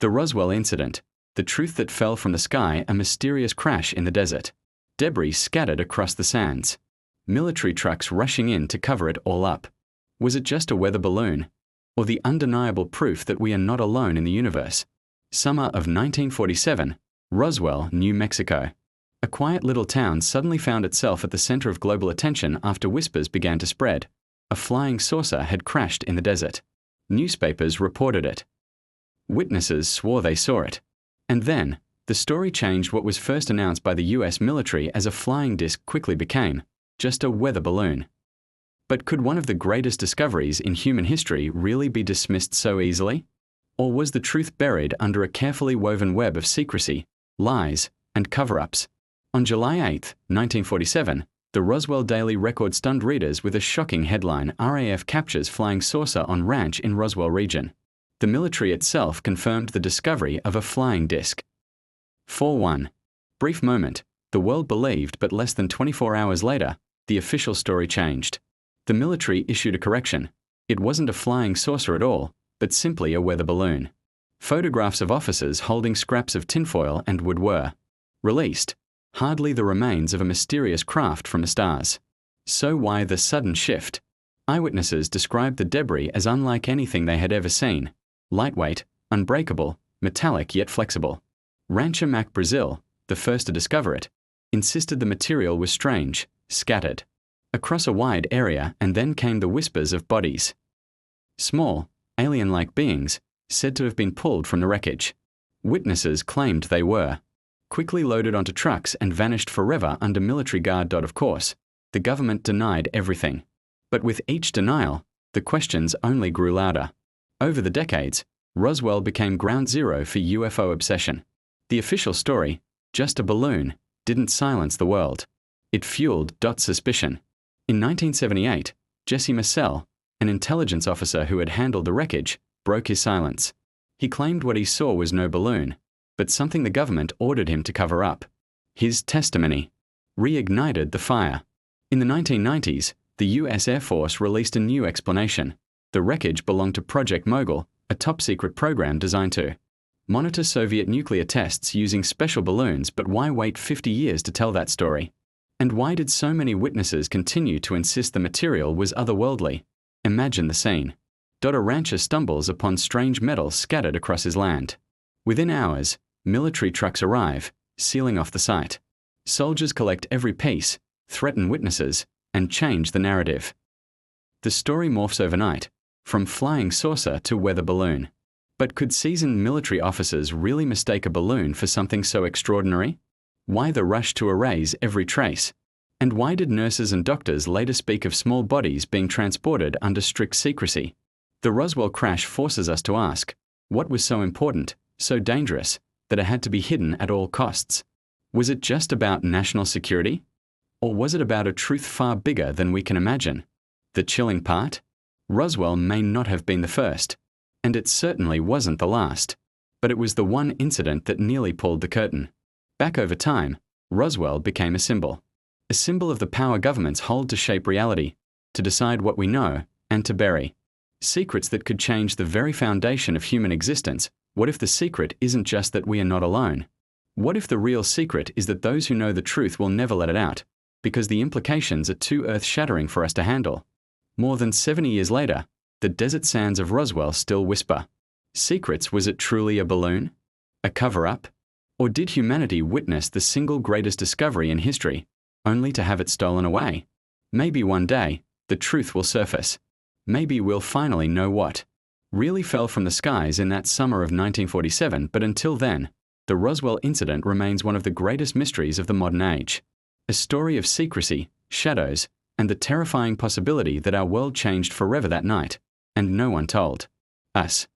The Roswell incident, the truth that fell from the sky, a mysterious crash in the desert. Debris scattered across the sands. Military trucks rushing in to cover it all up. Was it just a weather balloon? Or the undeniable proof that we are not alone in the universe? Summer of 1947, Roswell, New Mexico. A quiet little town suddenly found itself at the center of global attention after whispers began to spread. A flying saucer had crashed in the desert. Newspapers reported it. Witnesses swore they saw it. And then, the story changed. What was first announced by the US military as a flying disc quickly became just a weather balloon. But could one of the greatest discoveries in human history really be dismissed so easily? Or was the truth buried under a carefully woven web of secrecy, lies, and cover-ups? On July 8, 1947, the Roswell Daily Record stunned readers with a shocking headline: RAF captures flying saucer on ranch in Roswell region. The military itself confirmed the discovery of a flying disc. 4-1. Brief moment. The world believed, but less than 24 hours later, the official story changed. The military issued a correction. It wasn't a flying saucer at all, but simply a weather balloon. Photographs of officers holding scraps of tinfoil and wood were released. Hardly the remains of a mysterious craft from the stars. So why the sudden shift? Eyewitnesses described the debris as unlike anything they had ever seen. Lightweight, unbreakable, metallic yet flexible. Rancher Mac Brazil, the first to discover it, insisted the material was strange, scattered across a wide area, and then came the whispers of bodies. Small, alien-like beings, said to have been pulled from the wreckage. Witnesses claimed they were quickly loaded onto trucks and vanished forever under military guard. Of course, the government denied everything. But with each denial, the questions only grew louder. Over the decades, Roswell became ground zero for UFO obsession. The official story, just a balloon, didn't silence the world. It fueled suspicion. In 1978, Jesse Marcel, an intelligence officer who had handled the wreckage, broke his silence. He claimed what he saw was no balloon, but something the government ordered him to cover up. His testimony reignited the fire. In the 1990s, the US Air Force released a new explanation. The wreckage belonged to Project Mogul, a top-secret program designed to monitor Soviet nuclear tests using special balloons. But why wait 50 years to tell that story? And why did so many witnesses continue to insist the material was otherworldly? Imagine the scene. A rancher stumbles upon strange metal scattered across his land. Within hours, military trucks arrive, sealing off the site. Soldiers collect every piece, threaten witnesses, and change the narrative. The story morphs overnight, from flying saucer to weather balloon. But could seasoned military officers really mistake a balloon for something so extraordinary? Why the rush to erase every trace? And why did nurses and doctors later speak of small bodies being transported under strict secrecy? The Roswell crash forces us to ask, what was so important, so dangerous, that it had to be hidden at all costs? Was it just about national security? Or was it about a truth far bigger than we can imagine? The chilling part? Roswell may not have been the first, and it certainly wasn't the last, but it was the one incident that nearly pulled the curtain. Back over time, Roswell became a symbol of the power governments hold to shape reality, to decide what we know, and to bury secrets that could change the very foundation of human existence. What if the secret isn't just that we are not alone? What if the real secret is that those who know the truth will never let it out, because the implications are too earth-shattering for us to handle? More than 70 years later, the desert sands of Roswell still whisper. Secrets, was it truly a balloon? A cover-up? Or did humanity witness the single greatest discovery in history, only to have it stolen away? Maybe one day, the truth will surface. Maybe we'll finally know what really fell from the skies in that summer of 1947, but until then, the Roswell incident remains one of the greatest mysteries of the modern age. A story of secrecy, shadows, and the terrifying possibility that our world changed forever that night, and no one told us.